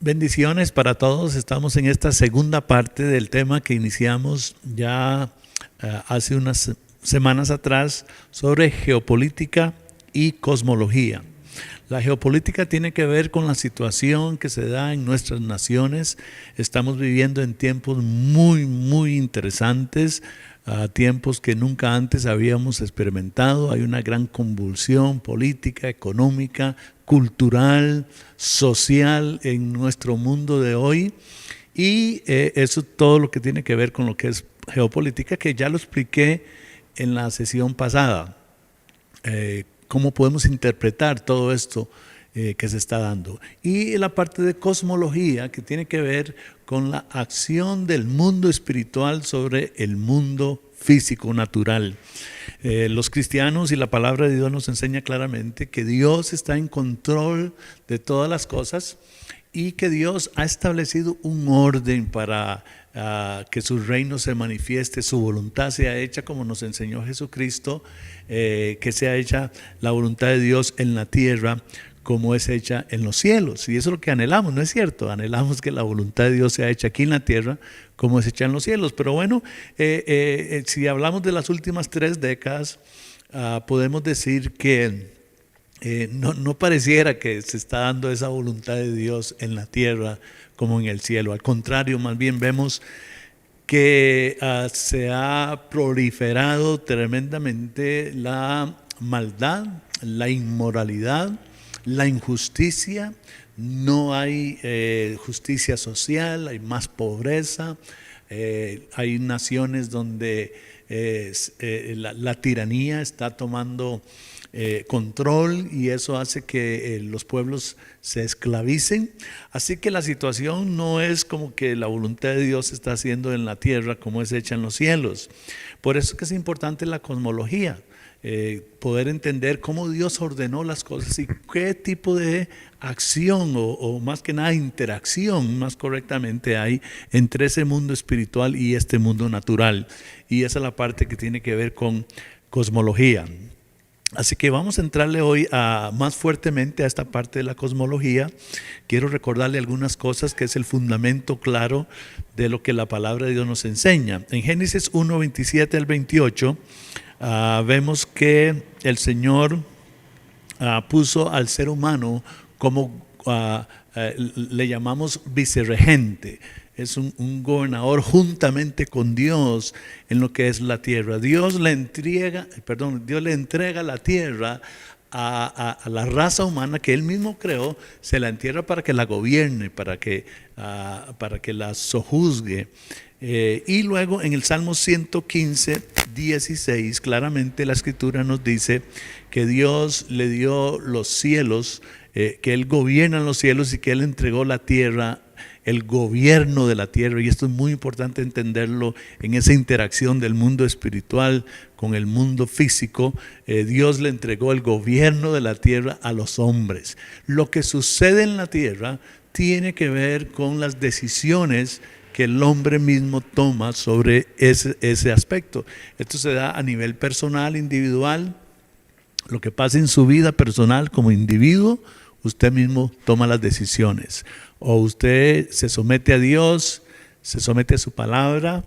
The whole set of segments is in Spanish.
Bendiciones para todos. Estamos en esta segunda parte del tema que iniciamos ya hace unas semanas atrás sobre geopolítica y cosmología. La geopolítica tiene que ver con la situación que se da en nuestras naciones. Estamos viviendo en tiempos muy interesantes, tiempos que nunca antes habíamos experimentado. Hay una gran convulsión política, económica, cultural, social en nuestro mundo de hoy. Y eso todo lo que tiene que ver con lo que es geopolítica, que ya lo expliqué en la sesión pasada. Cómo podemos interpretar todo esto que se está dando. Y la parte de cosmología, que tiene que ver con la acción del mundo espiritual sobre el mundo físico, natural. Los cristianos y la palabra de Dios nos enseña claramente que Dios está en control de todas las cosas y que Dios ha establecido un orden para que su reino se manifieste, su voluntad sea hecha como nos enseñó Jesucristo, que sea hecha la voluntad de Dios en la tierra como es hecha en los cielos. Y eso es lo que anhelamos, ¿no es cierto? Anhelamos que la voluntad de Dios sea hecha aquí en la tierra como es hecha en los cielos. Pero bueno, si hablamos de las últimas 3 décadas, podemos decir que no pareciera que se está dando esa voluntad de Dios en la tierra como en el cielo. Al contrario, más bien vemos que se ha proliferado tremendamente la maldad, la inmoralidad, la injusticia. No hay justicia social, hay más pobreza. Hay naciones donde la tiranía está tomando control y eso hace que los pueblos se esclavicen. Así que la situación no es como que la voluntad de Dios se está haciendo en la tierra como es hecha en los cielos. Por eso es que es importante la cosmología, poder entender cómo Dios ordenó las cosas y qué tipo de acción o más que nada interacción más correctamente hay entre ese mundo espiritual y este mundo natural. Y esa es la parte que tiene que ver con cosmología. Así que vamos a entrarle hoy más fuertemente a esta parte de la cosmología. Quiero recordarle algunas cosas que es el fundamento claro de lo que la palabra de Dios nos enseña. En Génesis 1, 27 al 28 vemos que el Señor puso al ser humano como le llamamos vicerregente. Es un gobernador juntamente con Dios en lo que es la tierra. Dios le entrega la tierra a la raza humana que Él mismo creó, se la entierra para que la gobierne, para que la sojuzgue. Y luego en el Salmo 115, 16, claramente la Escritura nos dice que Dios le dio los cielos, que Él gobierna los cielos y que Él entregó la tierra, el gobierno de la tierra. Y esto es muy importante entenderlo en esa interacción del mundo espiritual con el mundo físico. Dios le entregó el gobierno de la tierra a los hombres. Lo que sucede en la tierra tiene que ver con las decisiones que el hombre mismo toma sobre ese aspecto. Esto se da a nivel personal, individual. Lo que pasa en su vida personal como individuo, usted mismo toma las decisiones. O usted se somete a Dios, se somete a su palabra,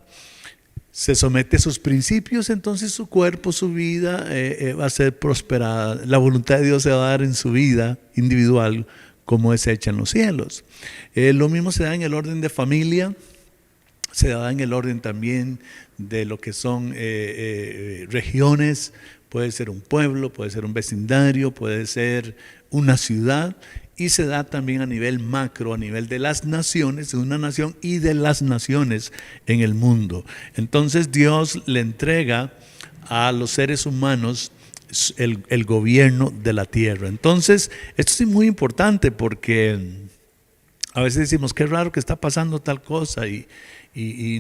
se somete a sus principios, entonces su cuerpo, su vida va a ser prosperada. La voluntad de Dios se va a dar en su vida individual como es hecha en los cielos. Lo mismo se da en el orden de familia, se da en el orden también de lo que son regiones. Puede ser un pueblo, puede ser un vecindario, puede ser una ciudad. Y se da también a nivel macro, a nivel de las naciones, de una nación y de las naciones en el mundo. Entonces Dios le entrega a los seres humanos el gobierno de la tierra. Entonces, esto es muy importante porque a veces decimos, qué raro que está pasando tal cosa y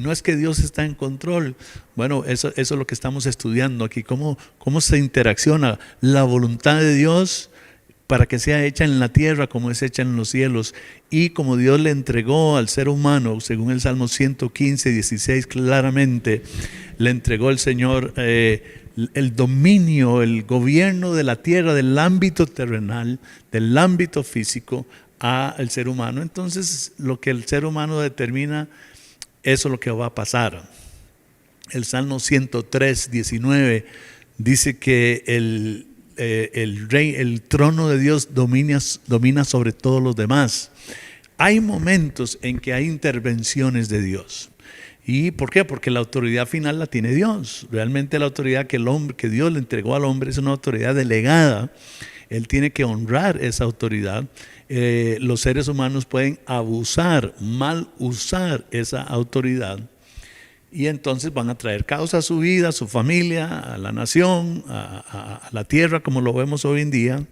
no es que Dios está en control. Bueno, eso es lo que estamos estudiando aquí, cómo se interacciona la voluntad de Dios para que sea hecha en la tierra como es hecha en los cielos. Y como Dios le entregó al ser humano, según el Salmo 115, 16, claramente le entregó el Señor el dominio, el gobierno de la tierra, del ámbito terrenal, del ámbito físico, al ser humano. Entonces, lo que el ser humano determina, eso es lo que va a pasar. El Salmo 103, 19 dice que el trono de Dios domina sobre todos los demás. Hay momentos en que hay intervenciones de Dios. ¿Y por qué? Porque la autoridad final la tiene Dios. Realmente la autoridad que Dios le entregó al hombre es una autoridad delegada. Él tiene que honrar esa autoridad. Los seres humanos pueden mal usar esa autoridad, y entonces van a traer causa a su vida, a su familia, a la nación, a la tierra, como lo vemos hoy en día.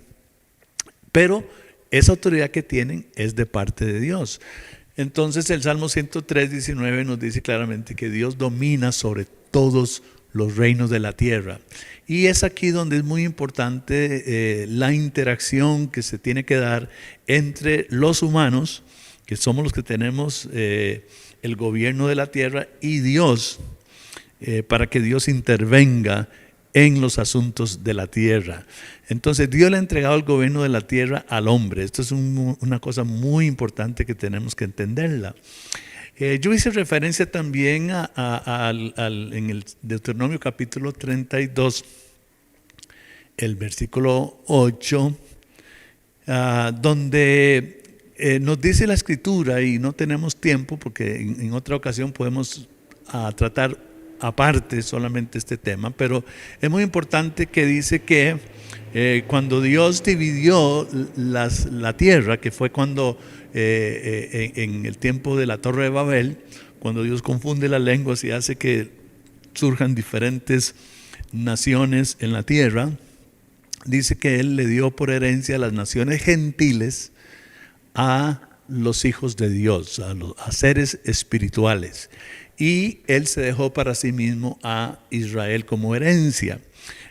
Pero esa autoridad que tienen es de parte de Dios. Entonces el Salmo 103, 19 nos dice claramente que Dios domina sobre todos los reinos de la tierra. Y es aquí donde es muy importante la interacción que se tiene que dar entre los humanos, que somos los que tenemos el gobierno de la tierra, y Dios, para que Dios intervenga en los asuntos de la tierra. Entonces Dios le ha entregado el gobierno de la tierra al hombre. Esto es una cosa muy importante que tenemos que entenderla. Yo hice referencia también en el Deuteronomio capítulo 32, el versículo 8, donde nos dice la escritura, y no tenemos tiempo porque en otra ocasión podemos tratar aparte solamente este tema, pero es muy importante que dice que cuando Dios dividió la tierra, que fue cuando en el tiempo de la Torre de Babel, cuando Dios confunde las lenguas y hace que surjan diferentes naciones en la tierra, dice que Él le dio por herencia a las naciones gentiles a los hijos de Dios, a seres espirituales. Y Él se dejó para sí mismo a Israel como herencia.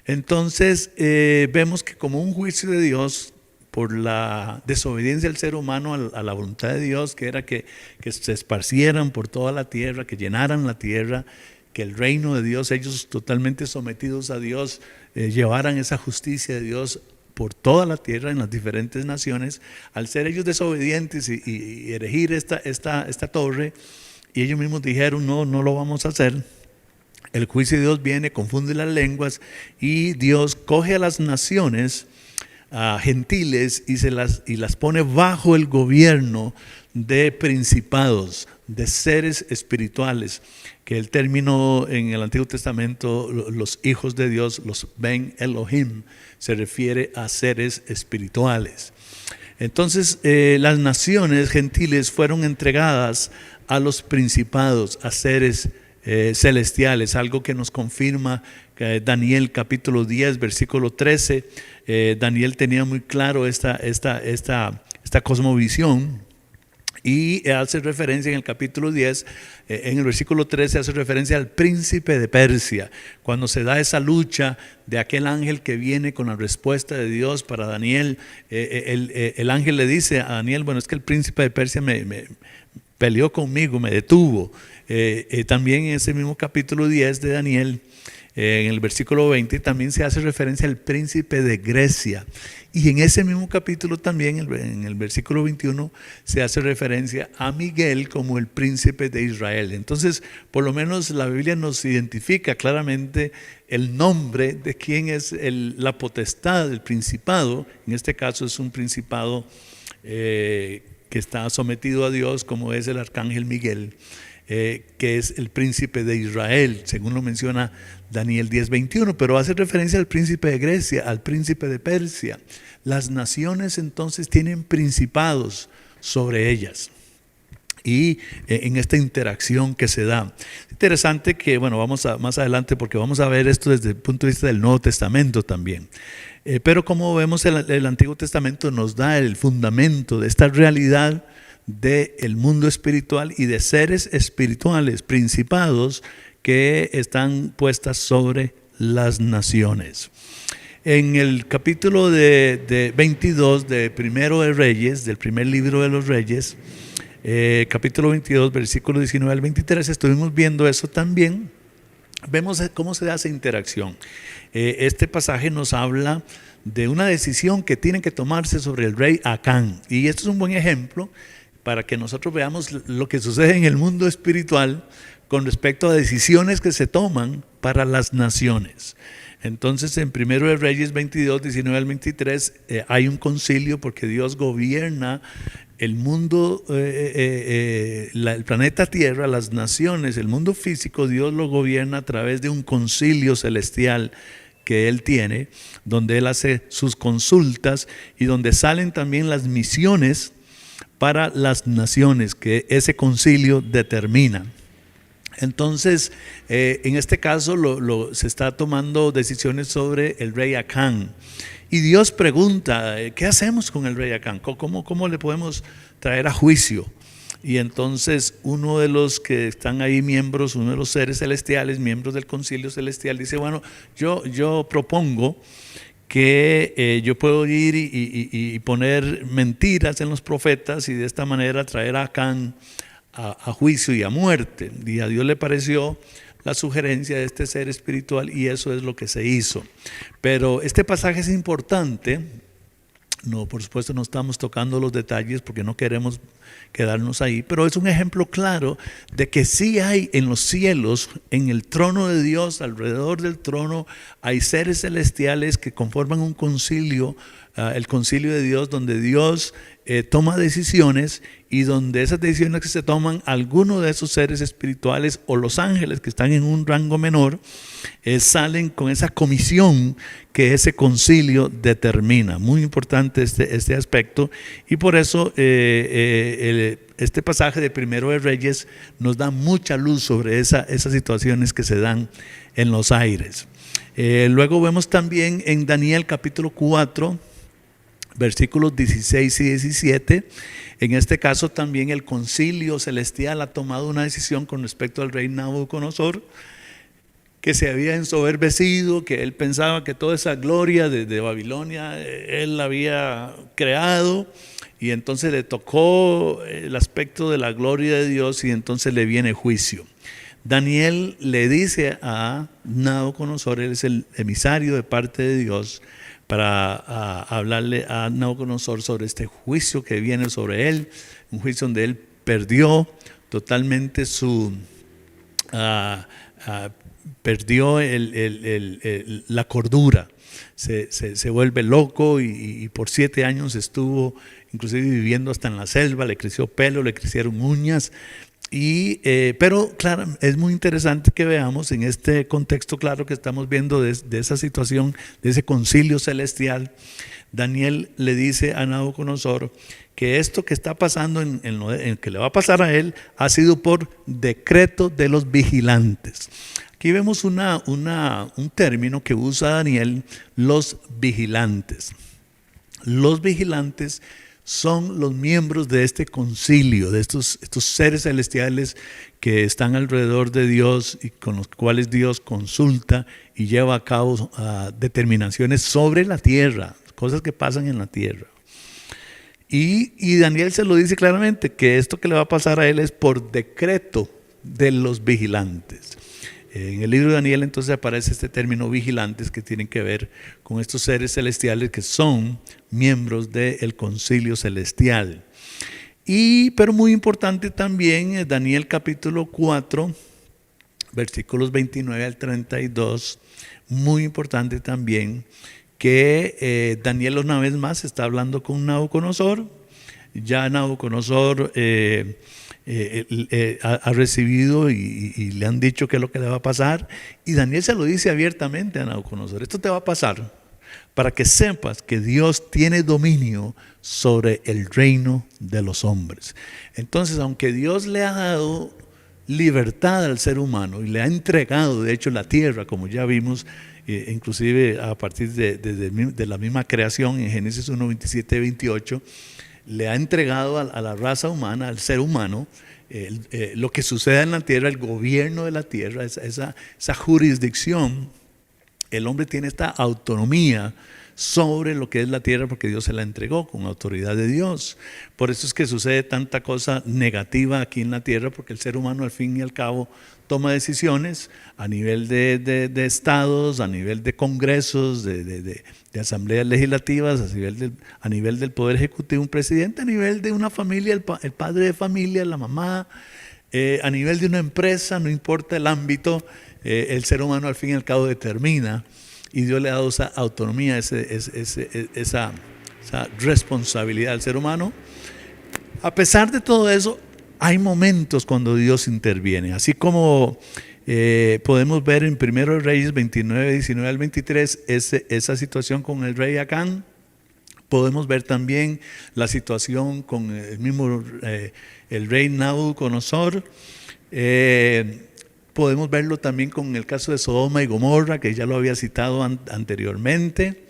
Entonces vemos que como un juicio de Dios por la desobediencia del ser humano a la voluntad de Dios, que era que se esparcieran por toda la tierra, que llenaran la tierra, que el reino de Dios, ellos totalmente sometidos a Dios, llevaran esa justicia de Dios por toda la tierra en las diferentes naciones. Al ser ellos desobedientes y erigir esta torre, y ellos mismos dijeron no lo vamos a hacer, el juicio de Dios viene, confunde las lenguas, y Dios coge a las naciones gentiles y las pone bajo el gobierno de principados, de seres espirituales, que el término en el Antiguo Testamento, los hijos de Dios, los Ben Elohim, se refiere a seres espirituales. Entonces las naciones gentiles fueron entregadas a los principados, a seres celestiales, algo que nos confirma Daniel capítulo 10, versículo 13. Daniel tenía muy claro esta cosmovisión, y hace referencia en el capítulo 10, en el versículo 13 hace referencia al príncipe de Persia, cuando se da esa lucha de aquel ángel que viene con la respuesta de Dios para Daniel. El ángel le dice a Daniel, bueno, es que el príncipe de Persia me peleó conmigo, me detuvo. También en ese mismo capítulo 10 de Daniel, en el versículo 20, también se hace referencia al príncipe de Grecia. Y en ese mismo capítulo también, en el versículo 21, se hace referencia a Miguel como el príncipe de Israel. Entonces, por lo menos la Biblia nos identifica claramente el nombre de quién es la potestad del principado. En este caso es un principado que está sometido a Dios, como es el arcángel Miguel, que es el príncipe de Israel, según lo menciona Daniel 10:21, pero hace referencia al príncipe de Grecia, al príncipe de Persia. Las naciones entonces tienen principados sobre ellas, y en esta interacción que se da. Interesante que, bueno, vamos más adelante, porque vamos a ver esto desde el punto de vista del Nuevo Testamento también. Pero como vemos, el Antiguo Testamento nos da el fundamento de esta realidad del mundo espiritual y de seres espirituales, principados que están puestas sobre las naciones. En el capítulo de 22 de Primero de Reyes, del primer libro de los Reyes, capítulo 22, versículo 19 al 23, estuvimos viendo eso también, vemos cómo se da esa interacción. Este pasaje nos habla de una decisión que tiene que tomarse sobre el rey Acán. Y esto es un buen ejemplo para que nosotros veamos lo que sucede en el mundo espiritual con respecto a decisiones que se toman para las naciones. Entonces en 1 de Reyes 22, 19 al 23 hay un concilio porque Dios gobierna el mundo, el planeta Tierra, las naciones, el mundo físico. Dios lo gobierna a través de un concilio celestial que Él tiene, donde Él hace sus consultas y donde salen también las misiones para las naciones que ese concilio determina. Entonces, en este caso se está tomando decisiones sobre el rey Acán. Y Dios pregunta, ¿qué hacemos con el rey Acán? ¿Cómo le podemos traer a juicio? Y entonces uno de los que están ahí miembros, uno de los seres celestiales, miembros del concilio celestial, dice, bueno, yo propongo que yo puedo ir y poner mentiras en los profetas y de esta manera traer a Acán a juicio y a muerte. Y a Dios le pareció la sugerencia de este ser espiritual y eso es lo que se hizo. Pero este pasaje es importante. No, por supuesto no estamos tocando los detalles porque no queremos quedarnos ahí, pero es un ejemplo claro de que sí hay en los cielos, en el trono de Dios, alrededor del trono, hay seres celestiales que conforman un concilio, el concilio de Dios, donde Dios toma decisiones y donde esas decisiones que se toman, algunos de esos seres espirituales o los ángeles que están en un rango menor, salen con esa comisión que ese concilio determina. Muy importante este aspecto y por eso este pasaje de 1 de Reyes nos da mucha luz sobre esas situaciones que se dan en los aires. Luego vemos también en Daniel capítulo 4, versículos 16 y 17. En este caso también el concilio celestial ha tomado una decisión con respecto al rey Nabucodonosor, que se había ensoberbecido, que él pensaba que toda esa gloria de Babilonia él la había creado, y entonces le tocó el aspecto de la gloria de Dios y entonces le viene juicio. Daniel le dice a Nabucodonosor, él es el emisario de parte de Dios, para hablarle a Nabucodonosor sobre este juicio que viene sobre él, un juicio donde él perdió totalmente perdió la cordura, se vuelve loco y por 7 años estuvo inclusive viviendo hasta en la selva, le creció pelo, le crecieron uñas. Pero claro, es muy interesante que veamos en este contexto claro que estamos viendo de esa situación, de ese concilio celestial. Daniel le dice a Nabucodonosor que esto que está pasando en que le va a pasar a él ha sido por decreto de los vigilantes. Aquí vemos un término que usa Daniel, los vigilantes. Los vigilantes son los miembros de este concilio, de estos seres celestiales que están alrededor de Dios y con los cuales Dios consulta y lleva a cabo determinaciones sobre la tierra, cosas que pasan en la tierra. Y Daniel se lo dice claramente, que esto que le va a pasar a él es por decreto de los vigilantes. En el libro de Daniel entonces aparece este término vigilantes, que tienen que ver con estos seres celestiales que son miembros del concilio celestial. Pero muy importante también, Daniel capítulo 4, versículos 29 al 32, muy importante también que Daniel una vez más está hablando con Nabucodonosor. Ya Nabucodonosor ha recibido y le han dicho qué es lo que le va a pasar, y Daniel se lo dice abiertamente a Nabucodonosor: esto te va a pasar para que sepas que Dios tiene dominio sobre el reino de los hombres. Entonces, aunque Dios le ha dado libertad al ser humano y le ha entregado de hecho la tierra, como ya vimos, inclusive a partir de la misma creación en Génesis 1, 27, 28, le ha entregado a la raza humana, al ser humano, lo que suceda en la tierra, el gobierno de la tierra, esa jurisdicción. El hombre tiene esta autonomía sobre lo que es la tierra, porque Dios se la entregó con autoridad de Dios. Por eso es que sucede tanta cosa negativa aquí en la tierra, porque el ser humano al fin y al cabo toma decisiones a nivel de estados, a nivel de congresos, de asambleas legislativas, a nivel del poder ejecutivo, un presidente, a nivel de una familia, el padre de familia, la mamá, a nivel de una empresa, no importa el ámbito, el ser humano al fin y al cabo determina, y Dios le ha dado esa autonomía, esa responsabilidad al ser humano. A pesar de todo eso, hay momentos cuando Dios interviene, así como podemos ver en 1 Reyes 29, 19 al 23, esa situación con el rey Acán. Podemos ver también la situación con el mismo el rey Nabucodonosor. Podemos verlo también con el caso de Sodoma y Gomorra, que ya lo había citado anteriormente.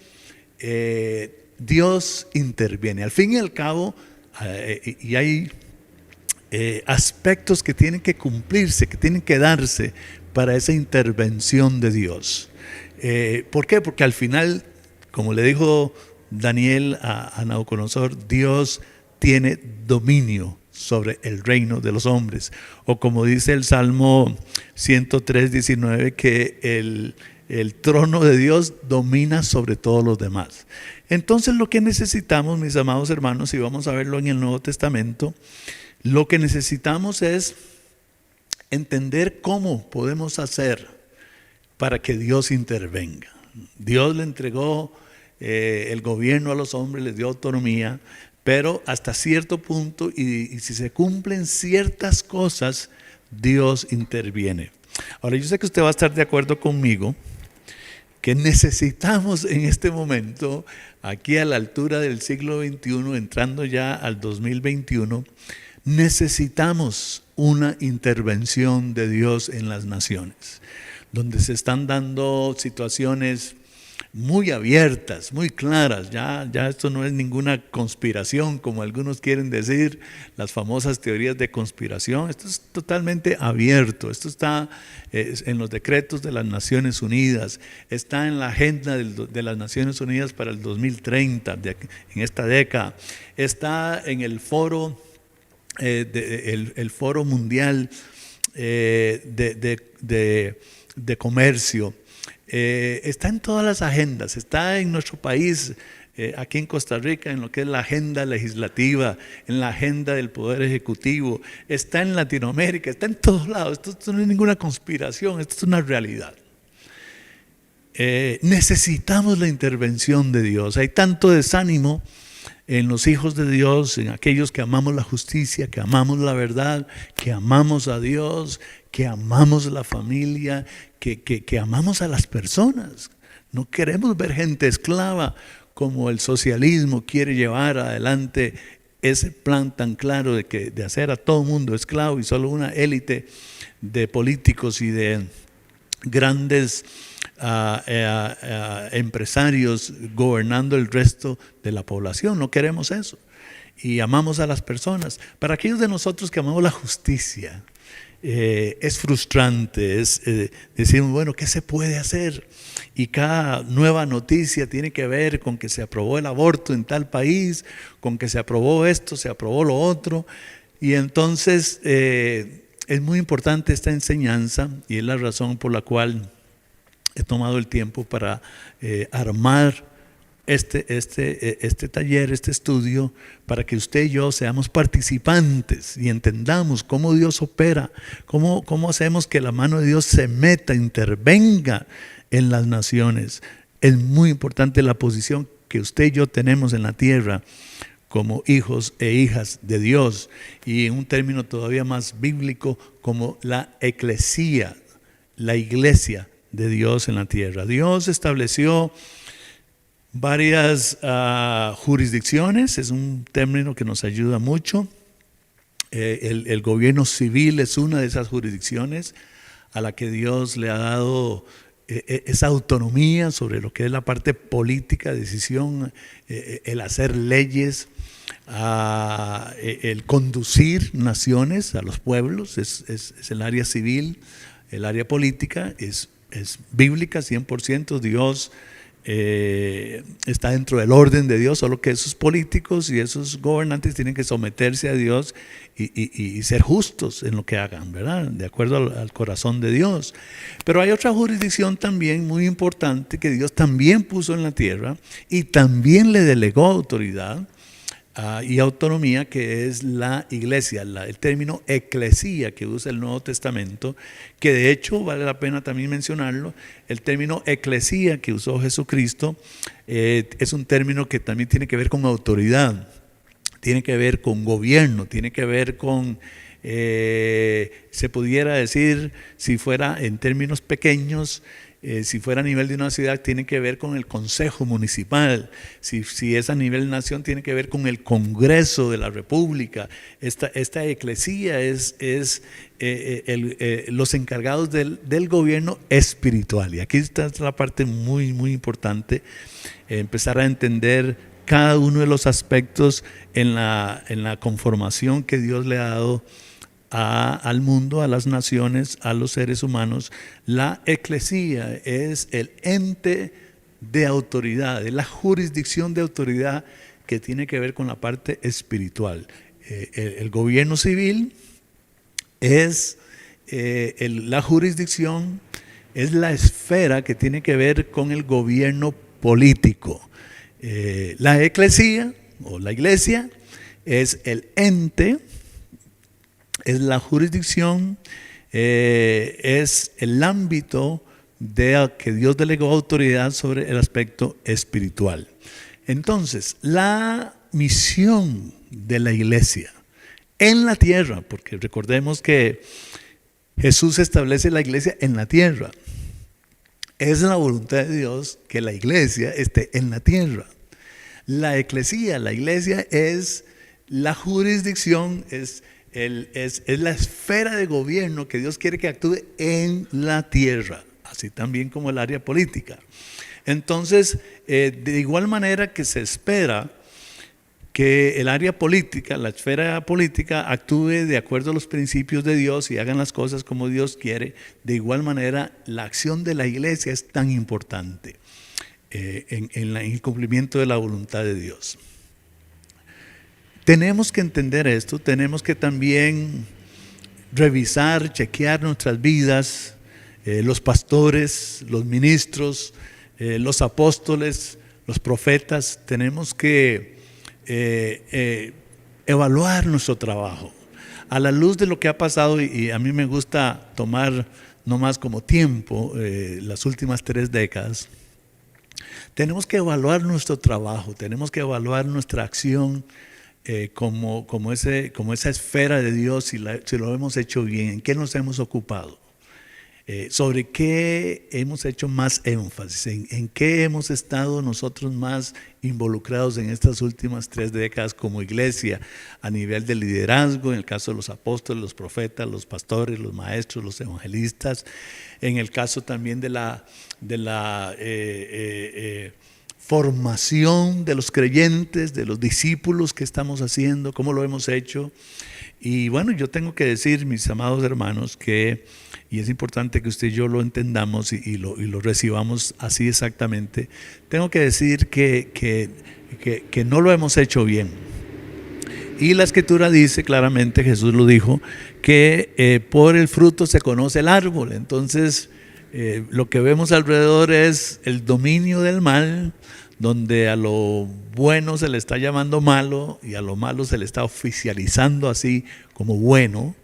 Dios interviene. Al fin y al cabo, y hay aspectos que tienen que cumplirse, que tienen que darse para esa intervención de Dios. ¿Por qué? Porque al final, como le dijo Daniel a Nabucodonosor, Dios tiene dominio sobre el reino de los hombres. O como dice el Salmo 103, 19, que el trono de Dios domina sobre todos los demás. Entonces lo que necesitamos, mis amados hermanos, y vamos a verlo en el Nuevo Testamento, lo que necesitamos es entender cómo podemos hacer para que Dios intervenga. Dios le entregó el gobierno a los hombres, les dio autonomía, pero hasta cierto punto, y si se cumplen ciertas cosas, Dios interviene. Ahora, yo sé que usted va a estar de acuerdo conmigo que necesitamos en este momento, aquí a la altura del siglo XXI, entrando ya al 2021, necesitamos una intervención de Dios en las naciones, donde se están dando situaciones muy abiertas, muy claras. Ya esto no es ninguna conspiración, como algunos quieren decir, las famosas teorías de conspiración. Esto es totalmente abierto. Esto está en los decretos de las Naciones Unidas, está en la agenda de las Naciones Unidas para el 2030, en esta década. Está en el foro, el foro mundial de comercio. Está en todas las agendas, está en nuestro país, aquí en Costa Rica, en lo que es la agenda legislativa, en la agenda del Poder Ejecutivo, está en Latinoamérica, está en todos lados. Esto no es ninguna conspiración, esto es una realidad. Necesitamos la intervención de Dios. Hay tanto desánimo en los hijos de Dios, en aquellos que amamos la justicia, que amamos la verdad, que amamos a Dios, que amamos la familia, que amamos a las personas. No queremos ver gente esclava como el socialismo quiere llevar adelante ese plan tan claro de hacer a todo mundo esclavo y solo una élite de políticos y de grandes empresarios gobernando el resto de la población. No queremos eso. Y amamos a las personas. Para aquellos de nosotros que amamos la justicia, es frustrante, decir, bueno, ¿qué se puede hacer? Y cada nueva noticia tiene que ver con que se aprobó el aborto en tal país, con que se aprobó esto, se aprobó lo otro. Y entonces es muy importante esta enseñanza, y es la razón por la cual he tomado el tiempo para armar este taller, este estudio, para que usted y yo seamos participantes y entendamos cómo Dios opera, cómo hacemos que la mano de Dios se meta, intervenga en las naciones. Es muy importante la posición que usted y yo tenemos en la tierra como hijos e hijas de Dios, y en un término todavía más bíblico, como la eclesía, la iglesia de Dios en la tierra. Dios estableció varias jurisdicciones, es un término que nos ayuda mucho. El gobierno civil es una de esas jurisdicciones a la que Dios le ha dado esa autonomía sobre lo que es la parte política, decisión, el hacer leyes, el conducir naciones a los pueblos, es el área civil. El área política es bíblica 100%. Dios está dentro del orden de Dios, solo que esos políticos y esos gobernantes tienen que someterse a Dios y ser justos en lo que hagan, ¿verdad? De acuerdo al corazón de Dios. Pero hay otra jurisdicción también muy importante que Dios también puso en la tierra y también le delegó autoridad y autonomía, que es la iglesia, el término eclesía que usa el Nuevo Testamento, que de hecho vale la pena también mencionarlo. El término eclesía que usó Jesucristo es un término que también tiene que ver con autoridad, tiene que ver con gobierno, tiene que ver con, se pudiera decir, si fuera en términos pequeños, si fuera a nivel de una ciudad, tiene que ver con el consejo municipal. Si es a nivel nación, tiene que ver con el Congreso de la República. Esta eclesía es los encargados del gobierno espiritual. Y aquí está la parte muy, muy importante, empezar a entender cada uno de los aspectos en la conformación que Dios le ha dado al mundo, a las naciones, a los seres humanos. La eclesía es el ente de autoridad, es la jurisdicción de autoridad que tiene que ver con la parte espiritual. El gobierno civil es la jurisdicción, es la esfera que tiene que ver con el gobierno político. La eclesía o la iglesia es el ente, es la jurisdicción, es el ámbito de que Dios delegó autoridad sobre el aspecto espiritual. Entonces, la misión de la iglesia en la tierra, porque recordemos que Jesús establece la iglesia en la tierra, es la voluntad de Dios que la iglesia esté en la tierra. La eclesía, la iglesia es la jurisdicción, es la esfera de gobierno que Dios quiere que actúe en la tierra, así también como el área política. Entonces, de igual manera que se espera que el área política, la esfera política, actúe de acuerdo a los principios de Dios y hagan las cosas como Dios quiere, de igual manera la acción de la iglesia es tan importante en el cumplimiento de la voluntad de Dios. Tenemos que entender esto, tenemos que también revisar, chequear nuestras vidas, los pastores, los ministros, los apóstoles, los profetas. Tenemos que evaluar nuestro trabajo a la luz de lo que ha pasado, y a mí me gusta tomar no más como tiempo las últimas 3 décadas. Tenemos que evaluar nuestro trabajo, tenemos que evaluar nuestra acción como esa esfera de Dios, si lo hemos hecho bien, en qué nos hemos ocupado, sobre qué hemos hecho más énfasis, en qué hemos estado nosotros más involucrados en estas últimas 3 décadas como iglesia, a nivel de liderazgo, en el caso de los apóstoles, los profetas, los pastores, los maestros, los evangelistas, en el caso también de la formación de los creyentes, de los discípulos que estamos haciendo, cómo lo hemos hecho. Y bueno, yo tengo que decir, mis amados hermanos, y es importante que usted y yo lo entendamos y lo recibamos así exactamente, tengo que decir que no lo hemos hecho bien. Y la Escritura dice claramente, Jesús lo dijo, que por el fruto se conoce el árbol. Entonces, lo que vemos alrededor es el dominio del mal, donde a lo bueno se le está llamando malo y a lo malo se le está oficializando así como bueno.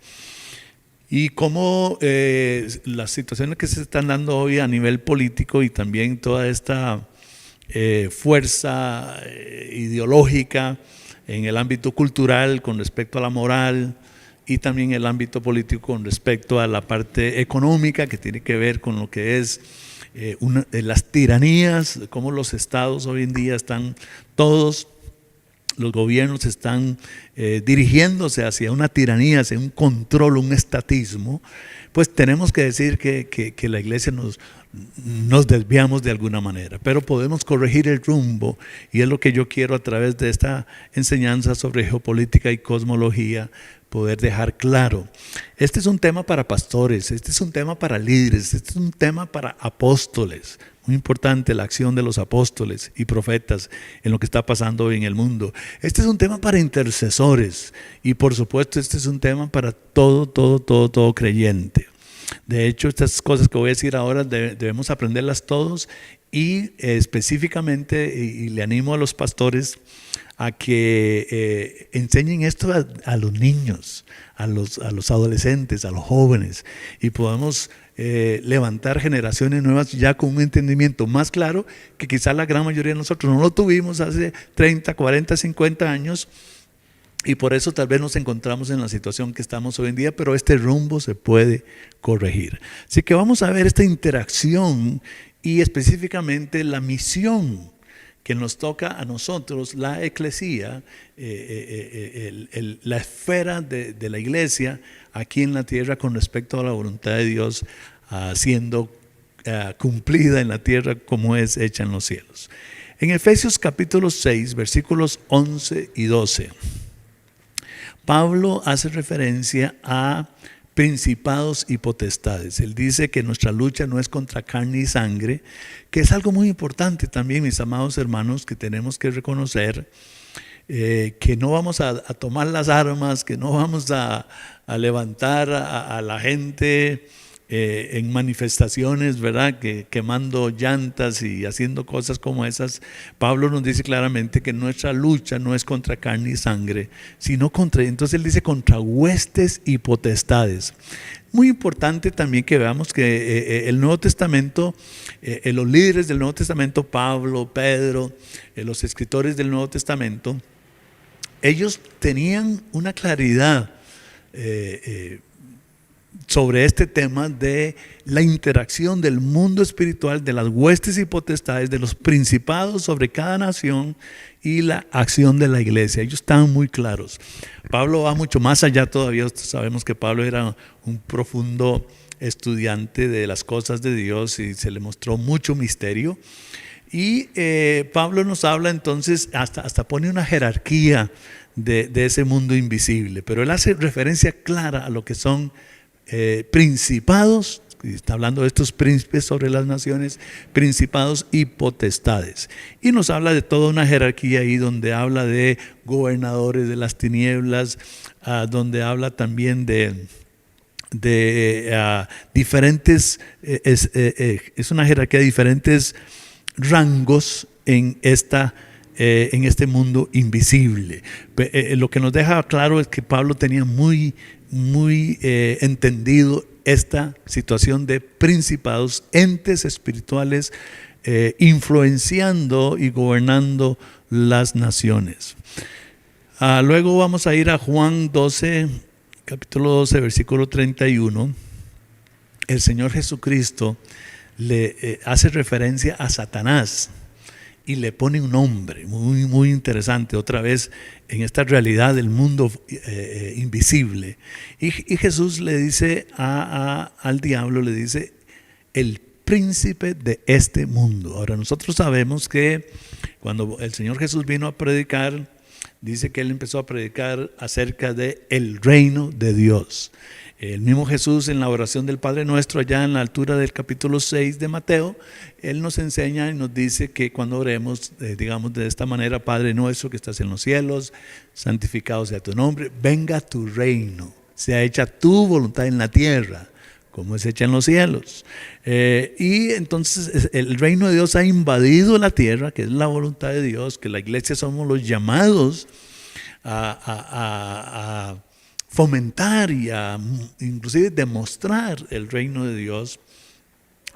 Y como las situaciones que se están dando hoy a nivel político y también toda esta fuerza ideológica en el ámbito cultural con respecto a la moral, y también el ámbito político con respecto a la parte económica, que tiene que ver con lo que es las tiranías, cómo los estados hoy en día están, todos los gobiernos están dirigiéndose hacia una tiranía, hacia un control, un estatismo. Pues tenemos que decir que la iglesia nos desviamos de alguna manera, pero podemos corregir el rumbo, y es lo que yo quiero a través de esta enseñanza sobre geopolítica y cosmología, poder dejar claro. Este es un tema para pastores, este es un tema para líderes, este es un tema para apóstoles. Muy importante la acción de los apóstoles y profetas en lo que está pasando hoy en el mundo. Este es un tema para intercesores y por supuesto este es un tema para todo creyente. De hecho, estas cosas que voy a decir ahora debemos aprenderlas todos y específicamente, y le animo a los pastores a que enseñen esto a los niños, a los adolescentes, a los jóvenes, y podamos levantar generaciones nuevas ya con un entendimiento más claro que quizás la gran mayoría de nosotros no lo tuvimos hace 30, 40, 50 años, y por eso tal vez nos encontramos en la situación que estamos hoy en día, pero este rumbo se puede corregir. Así que vamos a ver esta interacción y específicamente la misión que nos toca a nosotros, la eclesía, la esfera de la iglesia aquí en la tierra con respecto a la voluntad de Dios siendo cumplida en la tierra como es hecha en los cielos. En Efesios capítulo 6, versículos 11 y 12, Pablo hace referencia a principados y potestades. Él dice que nuestra lucha no es contra carne y sangre, que es algo muy importante también, mis amados hermanos, que tenemos que reconocer, que no vamos a tomar las armas, que no vamos a levantar a la gente en manifestaciones, ¿verdad? Quemando llantas y haciendo cosas como esas. Pablo nos dice claramente que nuestra lucha no es contra carne y sangre, sino entonces él dice contra huestes y potestades. Muy importante también que veamos que el Nuevo Testamento, los líderes del Nuevo Testamento, Pablo, Pedro, los escritores del Nuevo Testamento, ellos tenían una claridad sobre este tema de la interacción del mundo espiritual, de las huestes y potestades, de los principados sobre cada nación y la acción de la iglesia. Ellos estaban muy claros. Pablo va mucho más allá todavía. Sabemos que Pablo era un profundo estudiante de las cosas de Dios y se le mostró mucho misterio. Y Pablo nos habla entonces, hasta pone una jerarquía de ese mundo invisible, pero él hace referencia clara a lo que son principados, está hablando de estos príncipes sobre las naciones, principados y potestades, y nos habla de toda una jerarquía ahí donde habla de gobernadores de las tinieblas, donde habla también de diferentes, es una jerarquía de diferentes rangos en este mundo invisible. Lo que nos deja claro es que Pablo tenía muy entendido esta situación de principados, entes espirituales influenciando y gobernando las naciones. Luego vamos a ir a Juan 12, capítulo 12, versículo 31. El Señor Jesucristo le hace referencia a Satanás y le pone un nombre muy interesante, otra vez en esta realidad del mundo invisible. Y Jesús le dice al diablo, le dice, el príncipe de este mundo. Ahora nosotros sabemos que cuando el Señor Jesús vino a predicar, dice que Él empezó a predicar acerca de el reino de Dios. El mismo Jesús en la oración del Padre Nuestro, allá en la altura del capítulo 6 de Mateo, Él nos enseña y nos dice que cuando oremos, digamos de esta manera: Padre nuestro que estás en los cielos, santificado sea tu nombre, venga tu reino, sea hecha tu voluntad en la tierra, como es hecha en los cielos. Y entonces el reino de Dios ha invadido la tierra, que es la voluntad de Dios, que la iglesia somos los llamados a fomentar y a inclusive demostrar el reino de Dios.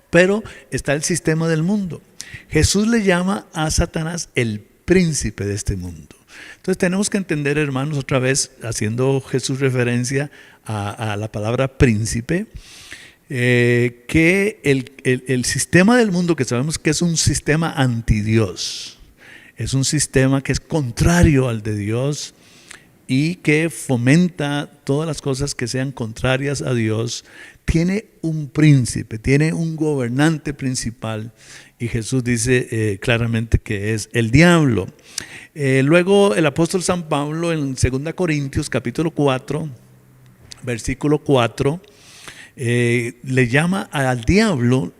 Pero está el sistema del mundo. Jesús le llama a Satanás el príncipe de este mundo. Entonces tenemos que entender, hermanos, otra vez haciendo Jesús referencia a la palabra príncipe, que el sistema del mundo, que sabemos que es un sistema antidios, es un sistema que es contrario al de Dios y que fomenta todas las cosas que sean contrarias a Dios, tiene un príncipe, tiene un gobernante principal, y Jesús dice claramente que es el diablo. Luego el apóstol San Pablo en 2 Corintios capítulo 4, versículo 4, le llama al diablo,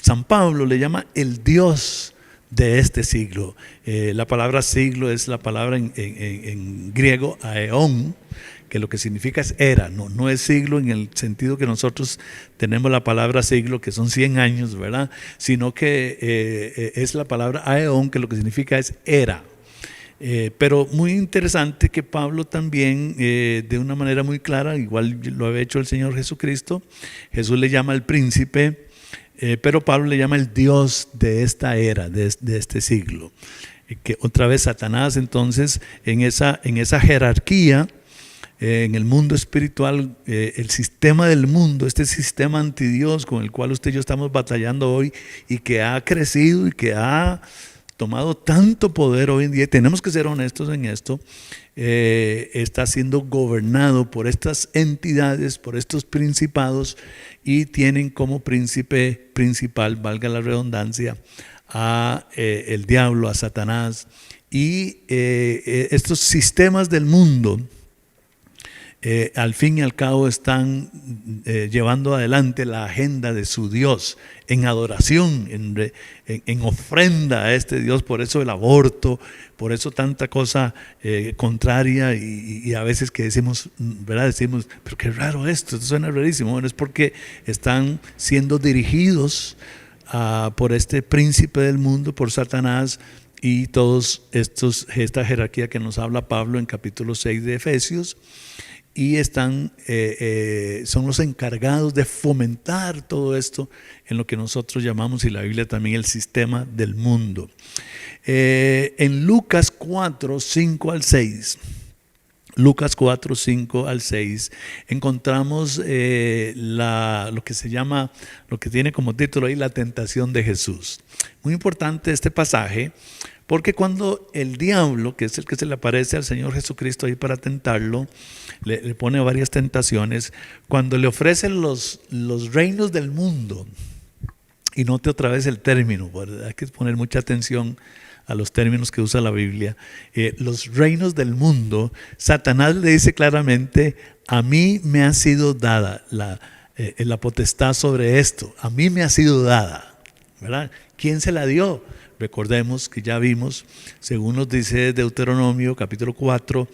San Pablo le llama el Dios de este siglo. La palabra siglo es la palabra en griego aeón, que lo que significa es era, no es siglo en el sentido que nosotros tenemos la palabra siglo, que son 100 años, ¿verdad? Sino que es la palabra aeón, que lo que significa es era. Pero muy interesante que Pablo también, de una manera muy clara, igual lo había hecho el Señor Jesucristo, Jesús le llama el príncipe, pero Pablo le llama el Dios de esta era, de este siglo. Que otra vez Satanás, entonces, en esa jerarquía, en el mundo espiritual, el sistema del mundo, este sistema antidios con el cual usted y yo estamos batallando hoy y que ha crecido y que ha tomado tanto poder hoy en día, tenemos que ser honestos en esto, está siendo gobernado por estas entidades, por estos principados, y tienen como príncipe principal, valga la redundancia, a el diablo, a Satanás, y estos sistemas del mundo al fin y al cabo están llevando adelante la agenda de su Dios en adoración, en ofrenda a este Dios. Por eso el aborto, por eso tanta cosa contraria, y a veces que decimos, ¿verdad? Decimos, pero qué raro esto suena rarísimo. Bueno, es porque están siendo dirigidos por este príncipe del mundo, por Satanás, y todos esta jerarquía que nos habla Pablo en capítulo 6 de Efesios. Y son los encargados de fomentar todo esto en lo que nosotros llamamos, y la Biblia también, el sistema del mundo. En Lucas 4, 5 al 6, Lucas 4, 5 al 6, encontramos lo que se llama, lo que tiene como título ahí, la tentación de Jesús. Muy importante este pasaje, porque cuando el diablo, que es el que se le aparece al Señor Jesucristo ahí para tentarlo, le pone varias tentaciones, cuando le ofrecen los reinos del mundo, y note otra vez el término, hay que poner mucha atención a los términos que usa la Biblia, los reinos del mundo, Satanás le dice claramente, a mí me ha sido dada la potestad sobre esto, a mí me ha sido dada, ¿verdad? ¿Quién se la dio? Recordemos que ya vimos, según nos dice Deuteronomio capítulo 4,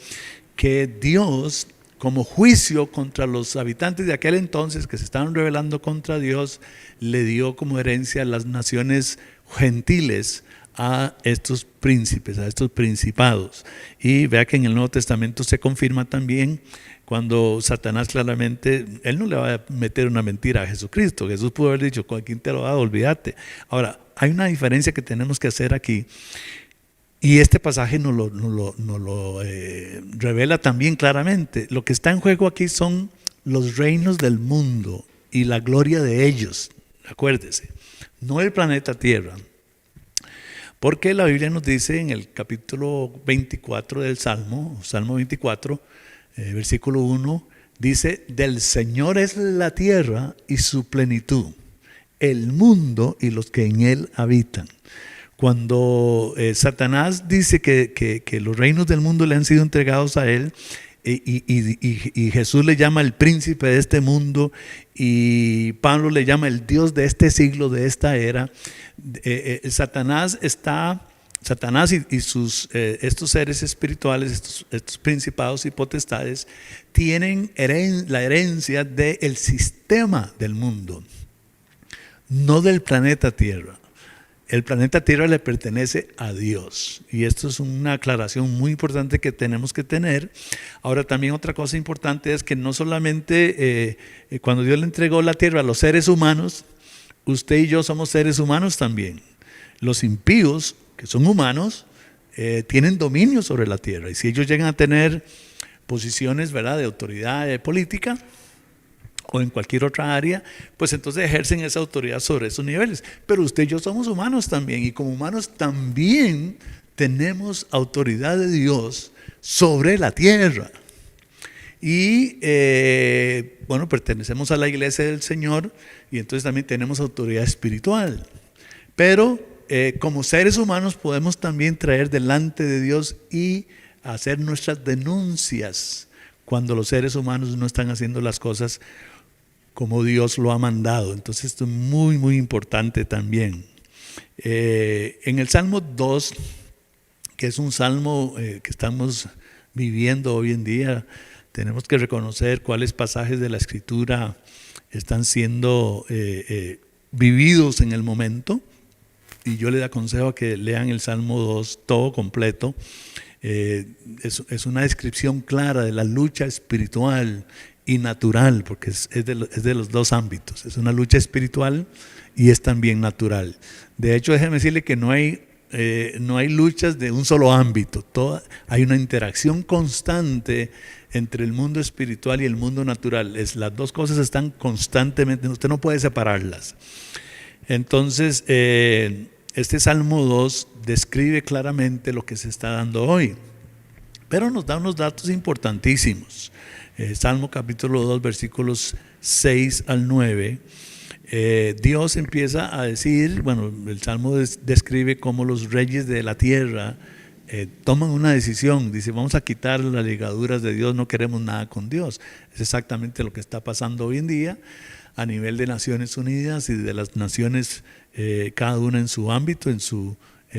que Dios, como juicio contra los habitantes de aquel entonces que se estaban rebelando contra Dios, le dio como herencia a las naciones gentiles a estos príncipes, a estos principados. Y vea que en el Nuevo Testamento se confirma también cuando Satanás claramente, él no le va a meter una mentira a Jesucristo. Jesús pudo haber dicho, ¿con quién te lo ha dado? Olvídate. Ahora, hay una diferencia que tenemos que hacer aquí, y este pasaje nos lo revela también claramente. Lo que está en juego aquí son los reinos del mundo y la gloria de ellos. Acuérdese, no el planeta Tierra. Porque la Biblia nos dice en el capítulo 24 del Salmo 24, versículo 1, dice, del Señor es la tierra y su plenitud, el mundo y los que en él habitan. Cuando Satanás dice que los reinos del mundo le han sido entregados a él, y Jesús le llama el príncipe de este mundo, y Pablo le llama el Dios de este siglo, de esta era, Satanás y estos seres espirituales, estos principados y potestades, tienen la herencia del sistema del mundo, no del planeta Tierra. El planeta Tierra le pertenece a Dios, y esto es una aclaración muy importante que tenemos que tener. Ahora, también otra cosa importante es que no solamente cuando Dios le entregó la tierra a los seres humanos, usted y yo somos seres humanos también. Los impíos, que son humanos, tienen dominio sobre la tierra, y si ellos llegan a tener posiciones, ¿verdad?, de autoridad política o en cualquier otra área, pues entonces ejercen esa autoridad sobre esos niveles. Pero usted y yo somos humanos también, y como humanos también tenemos autoridad de Dios sobre la tierra. Y bueno, pertenecemos a la iglesia del Señor, y entonces también tenemos autoridad espiritual. Pero como seres humanos podemos también traer delante de Dios y hacer nuestras denuncias cuando los seres humanos no están haciendo las cosas como Dios lo ha mandado. Entonces esto es muy, muy importante también. En el Salmo 2, que es un salmo que estamos viviendo hoy en día, tenemos que reconocer cuáles pasajes de la Escritura están siendo vividos en el momento. Y yo les aconsejo que lean el Salmo 2 todo completo. Es una descripción clara de la lucha espiritual y natural, porque es de los dos ámbitos. Es una lucha espiritual y es también natural. De hecho, déjeme decirle que no hay luchas de un solo ámbito. Hay una interacción constante entre el mundo espiritual y el mundo natural. Las dos cosas están constantemente, usted no puede separarlas. Entonces, este Salmo 2 describe claramente lo que se está dando hoy, pero nos da unos datos importantísimos. Salmo capítulo 2, versículos 6 al 9. Dios empieza a decir, bueno, el Salmo describe cómo los reyes de la tierra toman una decisión. Dice, vamos a quitar las ligaduras de Dios, no queremos nada con Dios. Es exactamente lo que está pasando hoy en día a nivel de Naciones Unidas y de las naciones, cada una en su ámbito, en sus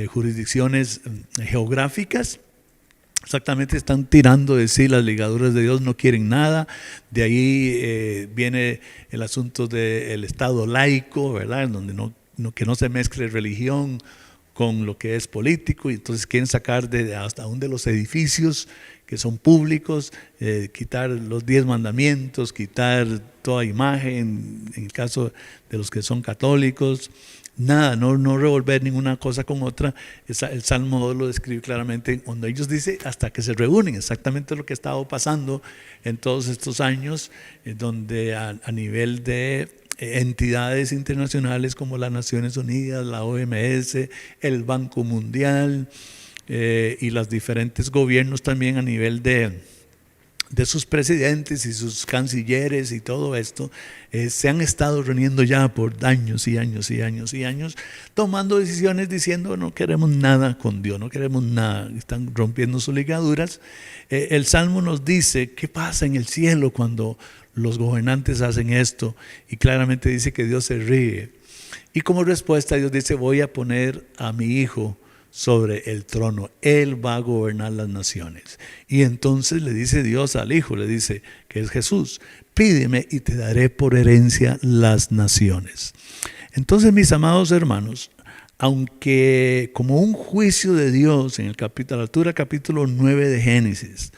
jurisdicciones geográficas. Exactamente, están tirando de sí las ligaduras de Dios, no quieren nada. De ahí viene el asunto del Estado laico, ¿verdad? En donde que no se mezcle religión con lo que es político, y entonces quieren sacar hasta aún de los edificios que son públicos, quitar los 10 mandamientos, quitar toda imagen, en el caso de los que son católicos. Nada, no revolver ninguna cosa con otra. El Salmo 2 lo describe claramente cuando ellos dicen hasta que se reúnen, exactamente lo que ha estado pasando en todos estos años, donde a nivel de entidades internacionales como las Naciones Unidas, la OMS, el Banco Mundial y los diferentes gobiernos también a nivel de sus presidentes y sus cancilleres y todo esto, se han estado reuniendo ya por años y años y años y años, tomando decisiones diciendo no queremos nada con Dios, no queremos nada, están rompiendo sus ligaduras. El Salmo nos dice qué pasa en el cielo cuando los gobernantes hacen esto, y claramente dice que Dios se ríe. Y como respuesta Dios dice, voy a poner a mi hijo sobre el trono, él va a gobernar las naciones. Y entonces le dice Dios al hijo, le dice que es Jesús, pídeme y te daré por herencia las naciones. Entonces, mis amados hermanos, aunque como un juicio de Dios en la altura capítulo 9 de Génesis,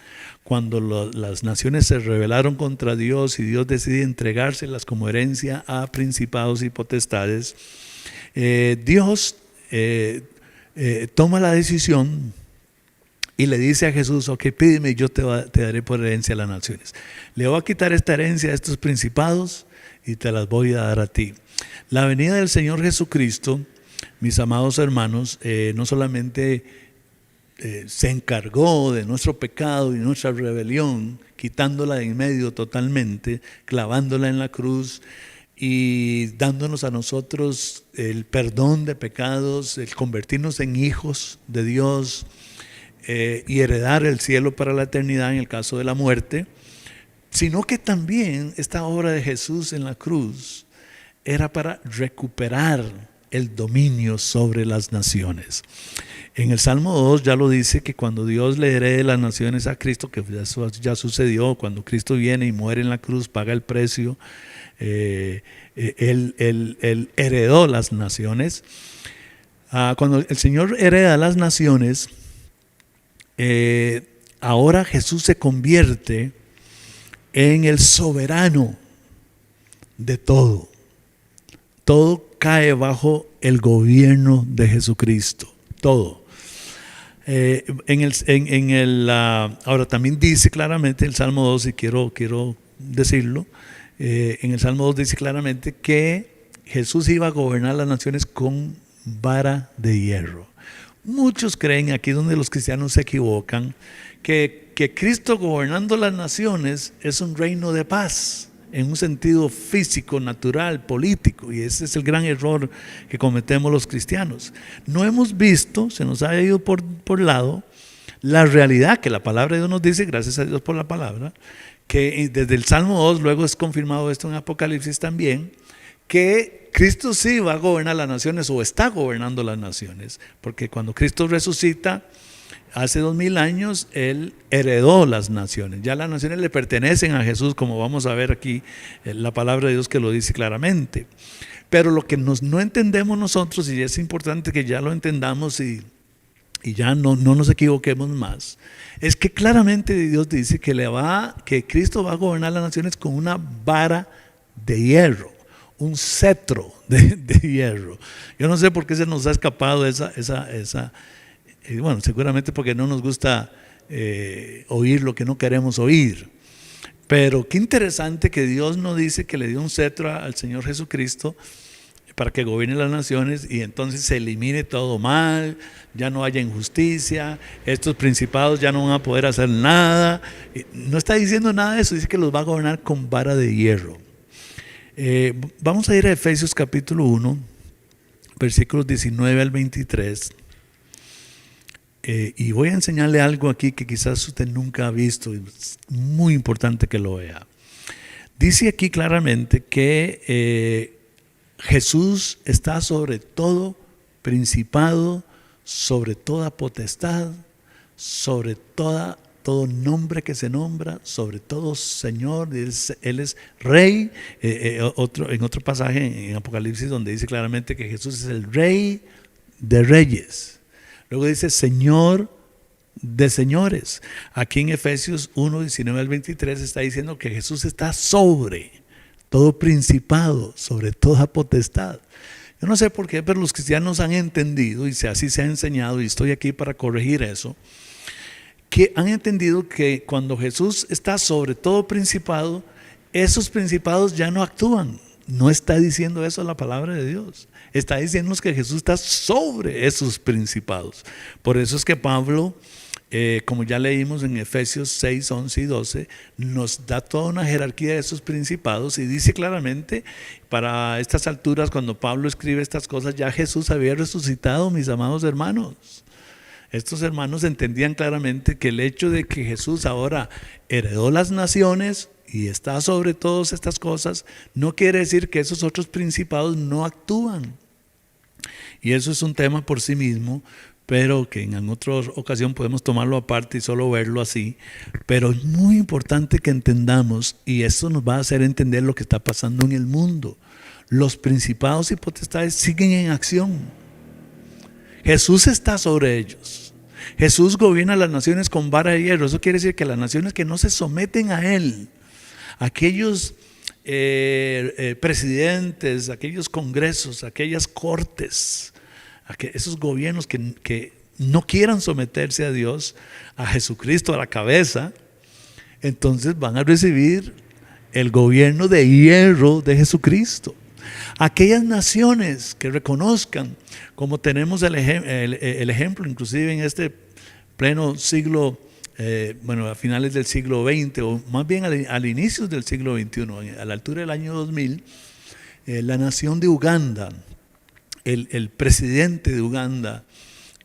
cuando las naciones se rebelaron contra Dios y Dios decide entregárselas como herencia a principados y potestades, Dios toma la decisión y le dice a Jesús, ok, pídeme y yo te daré por herencia a las naciones. Le voy a quitar esta herencia a estos principados y te las voy a dar a ti. La venida del Señor Jesucristo, mis amados hermanos, no solamente se encargó de nuestro pecado y nuestra rebelión, quitándola de en medio totalmente, clavándola en la cruz y dándonos a nosotros el perdón de pecados, el convertirnos en hijos de Dios y heredar el cielo para la eternidad en el caso de la muerte, sino que también esta obra de Jesús en la cruz era para recuperar el dominio sobre las naciones. En el Salmo 2 ya lo dice que cuando Dios le herede las naciones a Cristo, que eso ya sucedió, cuando Cristo viene y muere en la cruz, paga el precio, él heredó las naciones. Cuando el Señor hereda las naciones, ahora Jesús se convierte en el soberano de todo. Todo cae bajo el gobierno de Jesucristo, todo. Ahora también dice claramente el Salmo 2, y quiero decirlo, en el Salmo 2 dice claramente que Jesús iba a gobernar las naciones con vara de hierro. Muchos creen, aquí donde los cristianos se equivocan, que Cristo gobernando las naciones es un reino de paz, en un sentido físico, natural, político, y ese es el gran error que cometemos los cristianos. No hemos visto, se nos ha ido por lado, La realidad que la palabra de Dios nos dice, gracias a Dios por la palabra, que desde el Salmo 2, luego es confirmado esto en Apocalipsis también, que Cristo sí va a gobernar las naciones o está gobernando las naciones, porque cuando Cristo resucita hace 2000 años, Él heredó las naciones, ya las naciones le pertenecen a Jesús, como vamos a ver aquí la palabra de Dios que lo dice claramente. Pero lo que no entendemos nosotros, y es importante que ya lo entendamos y ya no nos equivoquemos más, es que claramente Dios dice que Cristo va a gobernar las naciones con una vara de hierro, un cetro de hierro. Yo no sé por qué se nos ha escapado esa bueno, seguramente porque no nos gusta oír lo que no queremos oír. Pero qué interesante que Dios no dice que le dio un cetro al Señor Jesucristo para que gobierne las naciones y entonces se elimine todo mal, ya no haya injusticia, estos principados ya no van a poder hacer nada. No está diciendo nada de eso, dice que los va a gobernar con vara de hierro. Vamos a ir a Efesios capítulo 1, versículos 19 al 23. Y voy a enseñarle algo aquí que quizás usted nunca ha visto, y es muy importante que lo vea. Dice aquí claramente que Jesús está sobre todo principado, sobre toda potestad, sobre todo nombre que se nombra, sobre todo Señor. Él es Rey. En otro pasaje en Apocalipsis donde dice claramente que Jesús es el Rey de Reyes. Luego dice Señor de señores. Aquí en Efesios 1, 19 al 23 está diciendo que Jesús está sobre todo principado, sobre toda potestad. Yo no sé por qué, pero los cristianos han entendido, y así se ha enseñado, y estoy aquí para corregir eso, que han entendido que cuando Jesús está sobre todo principado, esos principados ya no actúan. No está diciendo eso la palabra de Dios. Está diciéndonos que Jesús está sobre esos principados. Por eso es que Pablo, como ya leímos en Efesios 6, 11 y 12, nos da toda una jerarquía de esos principados y dice claramente, para estas alturas, cuando Pablo escribe estas cosas, ya Jesús había resucitado, mis amados hermanos. Estos hermanos entendían claramente que el hecho de que Jesús ahora heredó las naciones y está sobre todas estas cosas, no quiere decir que esos otros principados no actúan. Y eso es un tema por sí mismo, pero que en otra ocasión podemos tomarlo aparte y solo verlo así. Pero es muy importante que entendamos, y esto nos va a hacer entender lo que está pasando en el mundo. Los principados y potestades siguen en acción. Jesús está sobre ellos. Jesús gobierna las naciones con vara de hierro. Eso quiere decir que las naciones que no se someten a Él, aquellos presidentes, aquellos congresos, aquellas cortes, esos gobiernos que no quieran someterse a Dios, a Jesucristo, a la cabeza, entonces van a recibir el gobierno de hierro de Jesucristo. Aquellas naciones que reconozcan, como tenemos el ejemplo inclusive en este pleno siglo, a finales del siglo XX, o más bien al inicio del siglo XXI, a la altura del año 2000, la nación de Uganda, el presidente de Uganda,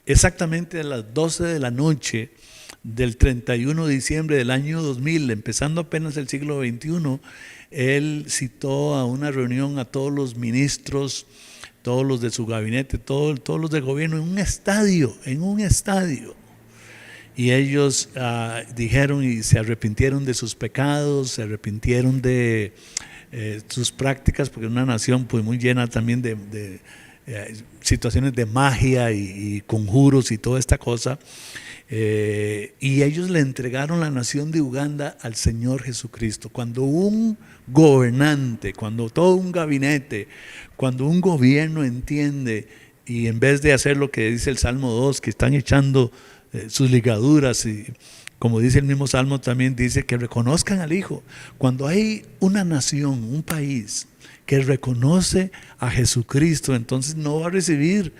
exactamente a las 12 de la noche del 31 de diciembre del año 2000, empezando apenas el siglo XXI, él citó a una reunión a todos los ministros, todos los de su gabinete, todos los del gobierno en un estadio. Y ellos dijeron y se arrepintieron de sus pecados, se arrepintieron de sus prácticas, porque es una nación pues muy llena también de situaciones de magia y conjuros y toda esta cosa. Y ellos le entregaron la nación de Uganda al Señor Jesucristo. Cuando un gobernante, cuando todo un gabinete, cuando un gobierno entiende, y en vez de hacer lo que dice el Salmo 2, que están echando sus ligaduras, y como dice el mismo Salmo también dice que reconozcan al Hijo. Cuando hay una nación, un país que reconoce a Jesucristo, entonces no va a recibir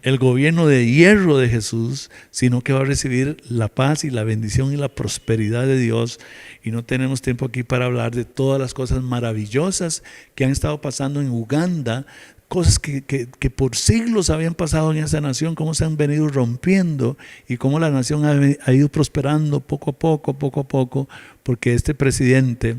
el gobierno de hierro de Jesús, sino que va a recibir la paz y la bendición y la prosperidad de Dios. Y no tenemos tiempo aquí para hablar de todas las cosas maravillosas que han estado pasando en Uganda, cosas que por siglos habían pasado en esa nación, cómo se han venido rompiendo y cómo la nación ha ido prosperando poco a poco, porque este presidente,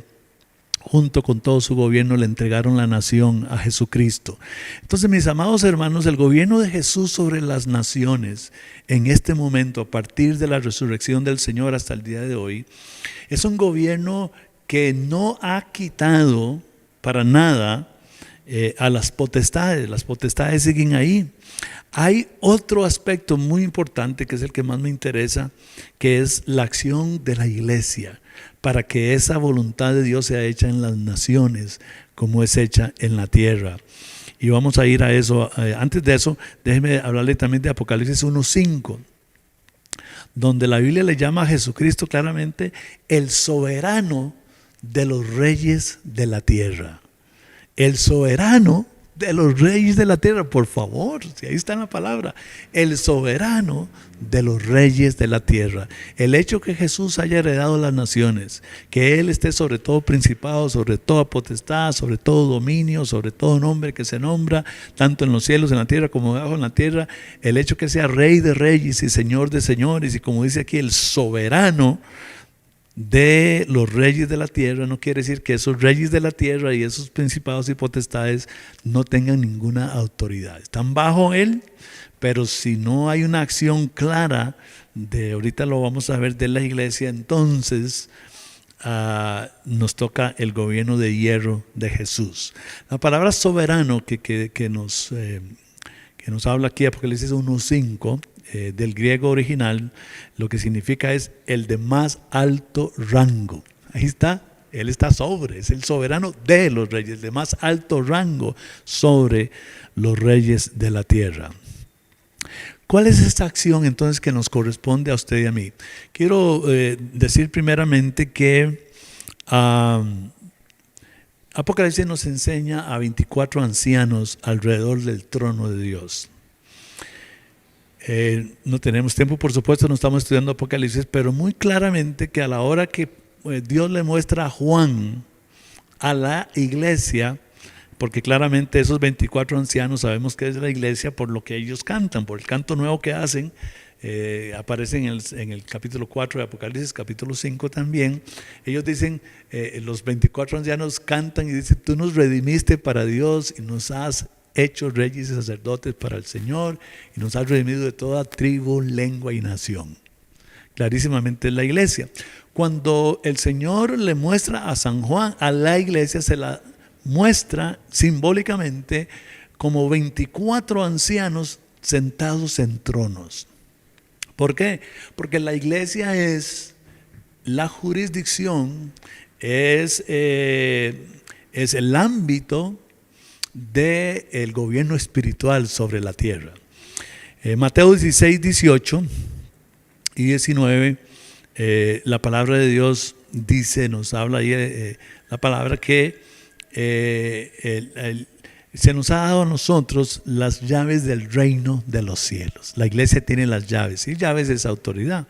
junto con todo su gobierno, le entregaron la nación a Jesucristo. Entonces, mis amados hermanos, el gobierno de Jesús sobre las naciones en este momento, a partir de la resurrección del Señor hasta el día de hoy, es un gobierno que no ha quitado para nada a las potestades siguen ahí. Hay otro aspecto muy importante que es el que más me interesa, que es la acción de la iglesia, para que esa voluntad de Dios sea hecha en las naciones como es hecha en la tierra. Y vamos a ir a eso. Antes de eso, déjeme hablarle también de Apocalipsis 1:5, donde la Biblia le llama a Jesucristo claramente el soberano de los reyes de la tierra. El soberano de los reyes de la tierra, por favor, si ahí está la palabra, el soberano de los reyes de la tierra. El hecho que Jesús haya heredado las naciones, que Él esté sobre todo principado, sobre toda potestad, sobre todo dominio, sobre todo nombre que se nombra, tanto en los cielos, en la tierra, como debajo en la tierra, el hecho que sea Rey de reyes y Señor de señores, y como dice aquí, el soberano de los reyes de la tierra, no quiere decir que esos reyes de la tierra y esos principados y potestades no tengan ninguna autoridad. Están bajo Él, pero si no hay una acción clara ahorita lo vamos a ver, de la iglesia, entonces nos toca el gobierno de hierro de Jesús. La palabra soberano que nos habla aquí, Apocalipsis 1:5, del griego original, lo que significa es el de más alto rango. Ahí está, Él está sobre, es el soberano de los reyes, de más alto rango sobre los reyes de la tierra. ¿Cuál es esta acción entonces que nos corresponde a usted y a mí? Quiero decir primeramente que Apocalipsis nos enseña a 24 ancianos alrededor del trono de Dios. No tenemos tiempo, por supuesto, no estamos estudiando Apocalipsis, pero muy claramente que a la hora que Dios le muestra a Juan a la iglesia, porque claramente esos 24 ancianos sabemos que es la iglesia por lo que ellos cantan, por el canto nuevo que hacen, aparece en el capítulo 4 de Apocalipsis, capítulo 5 también. Ellos dicen, los 24 ancianos cantan y dicen: tú nos redimiste para Dios y nos has hecho reyes y sacerdotes para el Señor, y nos has redimido de toda tribu, lengua y nación. Clarísimamente es la iglesia. Cuando el Señor le muestra a San Juan a la iglesia, se la muestra simbólicamente como 24 ancianos sentados en tronos. ¿Por qué? Porque la iglesia es la jurisdicción, es el ámbito del gobierno espiritual sobre la tierra. Mateo 16, 18 y 19, la palabra de Dios dice, nos habla ahí la palabra que se nos ha dado a nosotros las llaves del reino de los cielos. La iglesia tiene las llaves, y llaves es autoridad.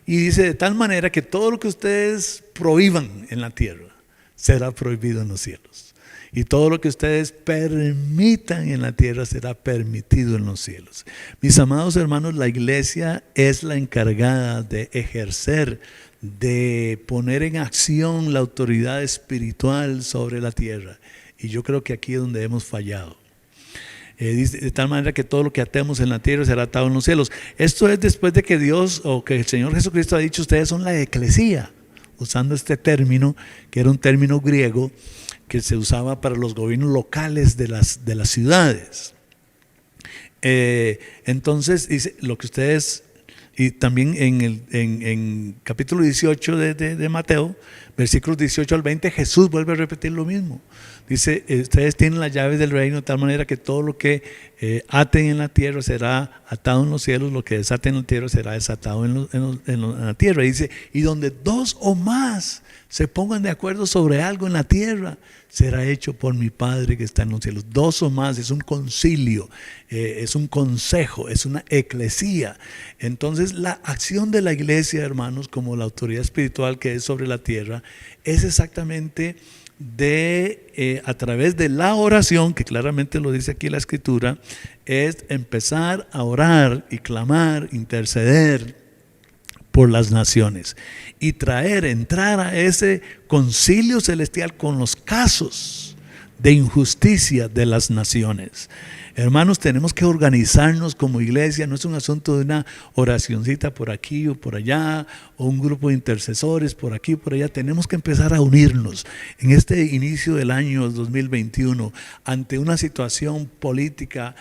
Y dice: de tal manera que todo lo que ustedes prohíban en la tierra será prohibido en los cielos, y todo lo que ustedes permitan en la tierra será permitido en los cielos. Mis amados hermanos, la iglesia es la encargada de ejercer, de poner en acción la autoridad espiritual sobre la tierra. Y yo creo que aquí es donde hemos fallado. Dice: de tal manera que todo lo que atemos en la tierra será atado en los cielos. Esto es después de que Dios, o que el Señor Jesucristo ha dicho: ustedes son la eclesía, usando este término, que era un término griego que se usaba para los gobiernos locales de las ciudades. Entonces dice: lo que ustedes, y también en capítulo 18 de Mateo, versículos 18 al 20, Jesús vuelve a repetir lo mismo. Dice: ustedes tienen las llaves del reino, de tal manera que todo lo que aten en la tierra será atado en los cielos, lo que desaten en la tierra será desatado en la tierra. Y dice: y donde dos o más se pongan de acuerdo sobre algo en la tierra, será hecho por mi Padre que está en los cielos. Dos o más es un concilio, es un consejo, es una eclesía. Entonces la acción de la iglesia, hermanos, como la autoridad espiritual que es sobre la tierra, es exactamente a través de la oración, que claramente lo dice aquí la Escritura, es empezar a orar y clamar, interceder por las naciones y entrar a ese concilio celestial con los casos de injusticia de las naciones. Hermanos, tenemos que organizarnos como iglesia. No es un asunto de una oracioncita por aquí o por allá, o un grupo de intercesores por aquí o por allá. Tenemos que empezar a unirnos en este inicio del año 2021 ante una situación política,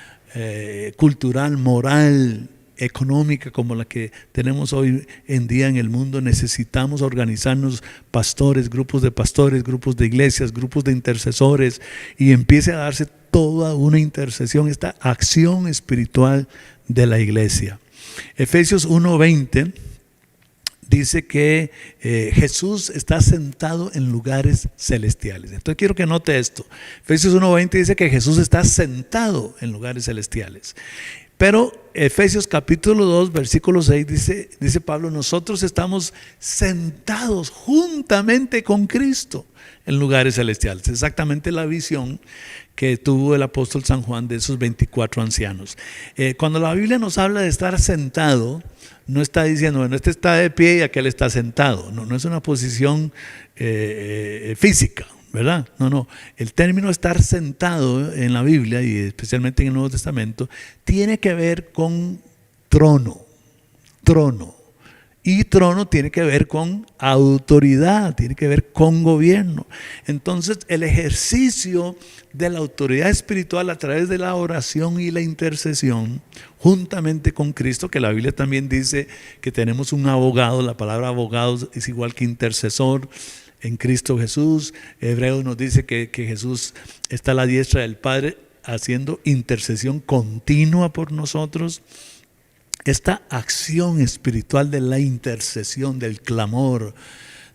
cultural, moral, económica como la que tenemos hoy en día en el mundo. Necesitamos organizarnos, pastores, grupos de iglesias, grupos de intercesores, y empiece a darse toda una intercesión, esta acción espiritual de la iglesia. Efesios 1:20 dice que Jesús está sentado en lugares celestiales. Entonces quiero que note esto. Efesios 1:20 dice que Jesús está sentado en lugares celestiales. Pero Efesios capítulo 2, versículo 6 dice Pablo: nosotros estamos sentados juntamente con Cristo en lugares celestiales. Exactamente la visión que tuvo el apóstol San Juan de esos 24 ancianos. Cuando la Biblia nos habla de estar sentado, no está diciendo, bueno, este está de pie y aquel está sentado. No es una posición física, ¿verdad? No. El término estar sentado en la Biblia, y especialmente en el Nuevo Testamento, tiene que ver con trono. Y trono tiene que ver con autoridad, tiene que ver con gobierno. Entonces, el ejercicio de la autoridad espiritual a través de la oración y la intercesión, juntamente con Cristo, que la Biblia también dice que tenemos un abogado. La palabra abogado es igual que intercesor en Cristo Jesús. Hebreos nos dice que Jesús está a la diestra del Padre haciendo intercesión continua por nosotros. Esta acción espiritual de la intercesión, del clamor,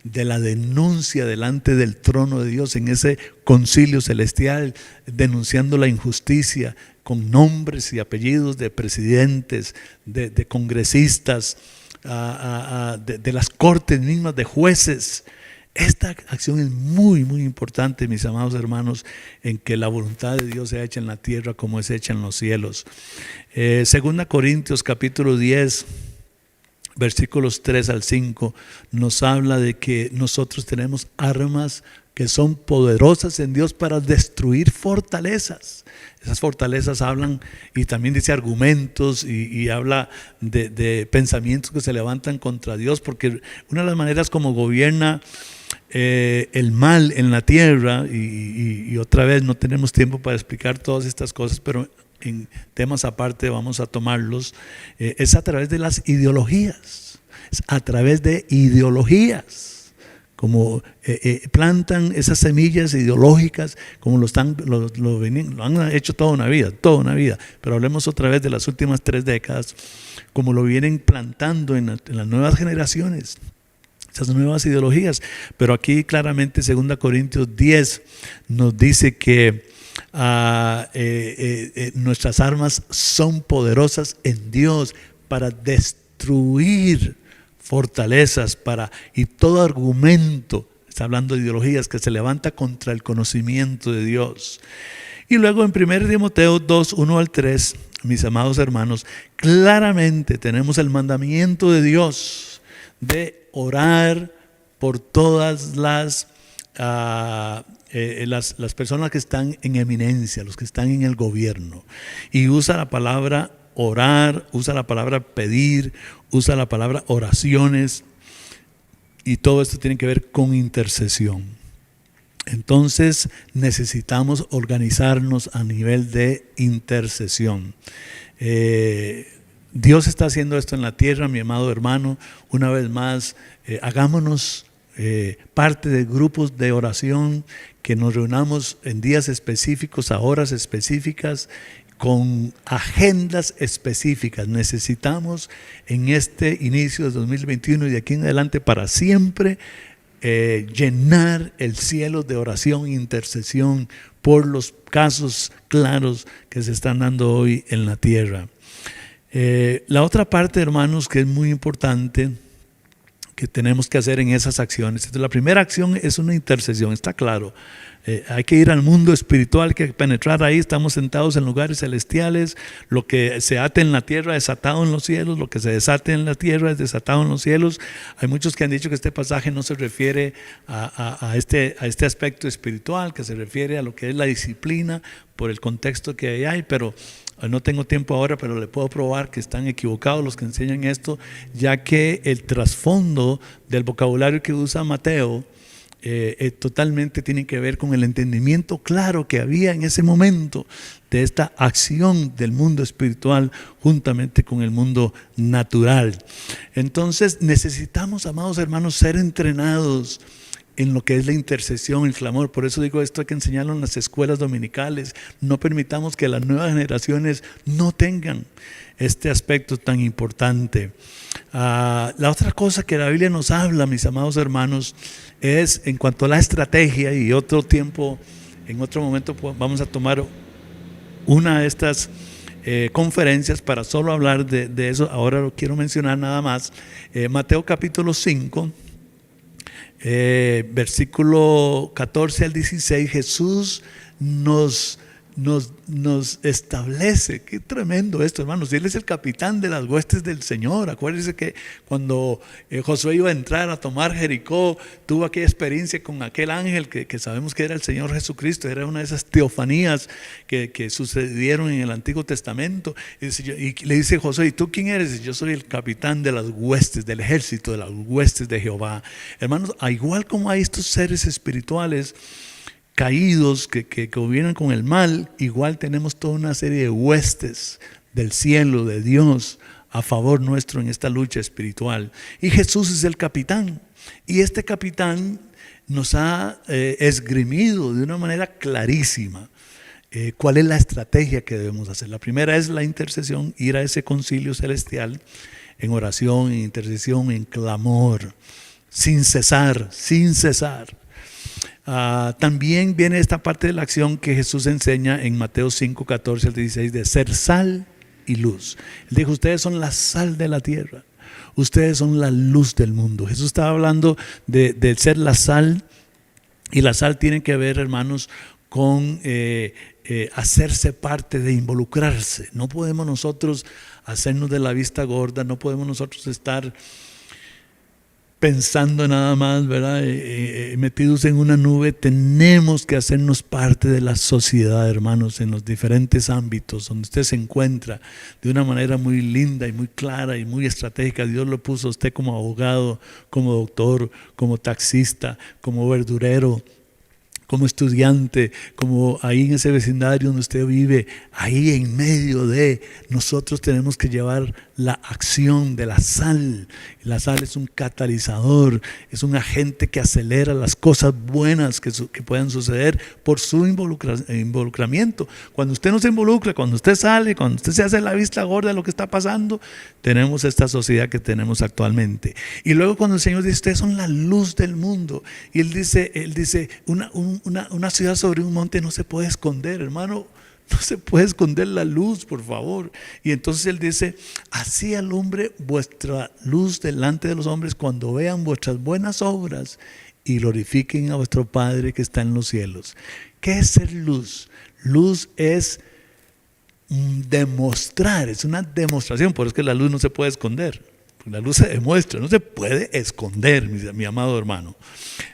de la denuncia delante del trono de Dios en ese concilio celestial, denunciando la injusticia con nombres y apellidos de presidentes, de congresistas, de las cortes mismas, de jueces. Esta acción es muy, muy importante, mis amados hermanos, en que la voluntad de Dios sea hecha en la tierra como es hecha en los cielos. Segunda Corintios capítulo 10, versículos 3 al 5, nos habla de que nosotros tenemos armas que son poderosas en Dios para destruir fortalezas. Esas fortalezas hablan, y también dice argumentos, y habla de pensamientos que se levantan contra Dios, porque una de las maneras como gobierna el mal en la tierra, y otra vez no tenemos tiempo para explicar todas estas cosas, pero en temas aparte vamos a tomarlos, es a través de las ideologías. Es a través de ideologías como plantan esas semillas ideológicas, como lo han hecho toda una vida, pero hablemos otra vez de las últimas 3 décadas, como lo vienen plantando en las nuevas generaciones, esas nuevas ideologías. Pero aquí claramente 2 Corintios 10 nos dice que nuestras armas son poderosas en Dios para destruir fortalezas, y todo argumento, está hablando de ideologías, que se levanta contra el conocimiento de Dios. Y luego en 1 Timoteo 2, 1 al 3, mis amados hermanos, claramente tenemos el mandamiento de Dios de orar por todas las personas que están en eminencia, los que están en el gobierno. Y usa la palabra orar, usa la palabra pedir, usa la palabra oraciones, y todo esto tiene que ver con intercesión. Entonces necesitamos organizarnos a nivel de intercesión. Dios está haciendo esto en la tierra, mi amado hermano. Una vez más, hagámonos parte de grupos de oración, que nos reunamos en días específicos, a horas específicas, con agendas específicas. Necesitamos en este inicio de 2021 y de aquí en adelante para siempre llenar el cielo de oración e intercesión por los casos claros que se están dando hoy en la tierra. La otra parte, hermanos, que es muy importante, tenemos que hacer en esas acciones. Entonces, la primera acción es una intercesión, está claro. Hay que ir al mundo espiritual, hay que penetrar ahí. Estamos sentados en lugares celestiales. Lo que se ate en la tierra es atado en los cielos, lo que se desate en la tierra es desatado en los cielos. Hay muchos que han dicho que este pasaje no se refiere a este aspecto espiritual, que se refiere a lo que es la disciplina por el contexto que hay, pero no tengo tiempo ahora, pero le puedo probar que están equivocados los que enseñan esto, ya que el trasfondo del vocabulario que usa Mateo totalmente tiene que ver con el entendimiento claro que había en ese momento de esta acción del mundo espiritual juntamente con el mundo natural. Entonces necesitamos, amados hermanos, ser entrenados en lo que es la intercesión, el clamor. Por eso digo, esto hay que enseñarlo en las escuelas dominicales. No permitamos que las nuevas generaciones no tengan este aspecto tan importante. La otra cosa que la Biblia nos habla, mis amados hermanos, es en cuanto a la estrategia, y otro tiempo, en otro momento vamos a tomar una de estas conferencias para solo hablar de eso. Ahora lo quiero mencionar nada más. Mateo capítulo 5, versículo 14 al 16, Jesús nos establece. Qué tremendo esto, hermanos. Él es el capitán de las huestes del Señor. Acuérdense que cuando Josué iba a entrar a tomar Jericó, tuvo aquella experiencia con aquel ángel que sabemos que era el Señor Jesucristo. Era una de esas teofanías que sucedieron en el Antiguo Testamento. Y le dice Josué: ¿y tú quién eres? Y yo soy el capitán de las huestes, del ejército de las huestes de Jehová. Hermanos, igual como hay estos seres espirituales caídos que gobiernan con el mal, igual tenemos toda una serie de huestes del cielo, de Dios, a favor nuestro en esta lucha espiritual. Y Jesús es el capitán. Y este capitán nos ha esgrimido de una manera clarísima cuál es la estrategia que debemos hacer. La primera es la intercesión, ir a ese concilio celestial en oración, en intercesión, en clamor, sin cesar, sin cesar. También viene esta parte de la acción que Jesús enseña en Mateo 5, 14 al 16, de ser sal y luz. Él dijo: ustedes son la sal de la tierra, ustedes son la luz del mundo. Jesús estaba hablando de ser la sal, y la sal tiene que ver, hermanos, con hacerse parte, de involucrarse. No podemos nosotros hacernos de la vista gorda, no podemos nosotros estar pensando nada más, ¿verdad? Metidos en una nube. Tenemos que hacernos parte de la sociedad, hermanos, en los diferentes ámbitos donde usted se encuentra, de una manera muy linda y muy clara y muy estratégica. Dios lo puso a usted como abogado, como doctor, como taxista, como verdurero, como estudiante, como ahí en ese vecindario donde usted vive. Ahí en medio de nosotros tenemos que llevar la acción de la sal. La sal es un catalizador, es un agente que acelera las cosas buenas que puedan suceder por su involucramiento. Cuando usted no se involucra, cuando usted sale, cuando usted se hace la vista gorda de lo que está pasando, tenemos esta sociedad que tenemos actualmente. Y luego cuando el Señor dice: ustedes son la luz del mundo, y Él dice una ciudad sobre un monte no se puede esconder, hermano. No se puede esconder la luz, por favor. Y entonces Él dice: así alumbre vuestra luz delante de los hombres, cuando vean vuestras buenas obras y glorifiquen a vuestro Padre que está en los cielos. ¿Qué es ser luz? Luz es demostrar, es una demostración. Por eso es que la luz no se puede esconder. La luz se demuestra, no se puede esconder, mi amado hermano.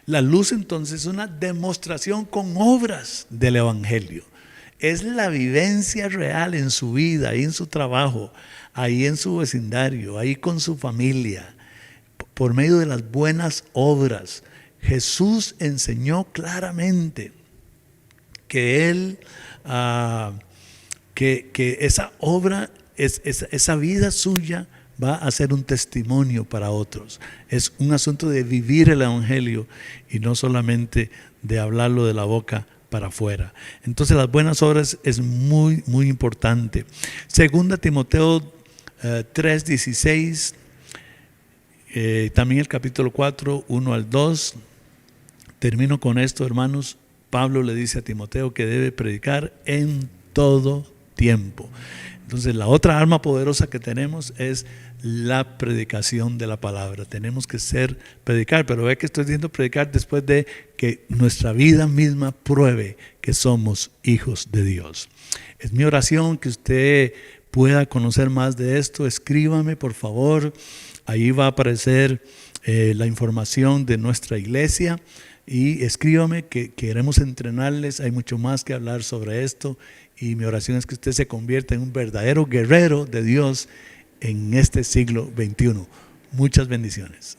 La luz entonces es una demostración con obras del Evangelio. Es la vivencia real en su vida, ahí en su trabajo, ahí en su vecindario, ahí con su familia, por medio de las buenas obras. Jesús enseñó claramente que Él, que esa obra, esa vida suya va a ser un testimonio para otros. Es un asunto de vivir el Evangelio y no solamente de hablarlo de la boca para afuera. Entonces las buenas obras es muy, muy importante. Segunda Timoteo 3:16, también el capítulo 4, 1 al 2. Termino con esto, hermanos. Pablo le dice a Timoteo que debe predicar en todo tiempo. Entonces la otra arma poderosa que tenemos es la predicación de la palabra. Tenemos que predicar, pero ve que estoy diciendo predicar después de que nuestra vida misma pruebe que somos hijos de Dios. Es mi oración que usted pueda conocer más de esto. Escríbame, por favor. Ahí va a aparecer la información de nuestra iglesia. Y escríbame que queremos entrenarles. Hay mucho más que hablar sobre esto. Y mi oración es que usted se convierta en un verdadero guerrero de Dios en este siglo XXI. Muchas bendiciones.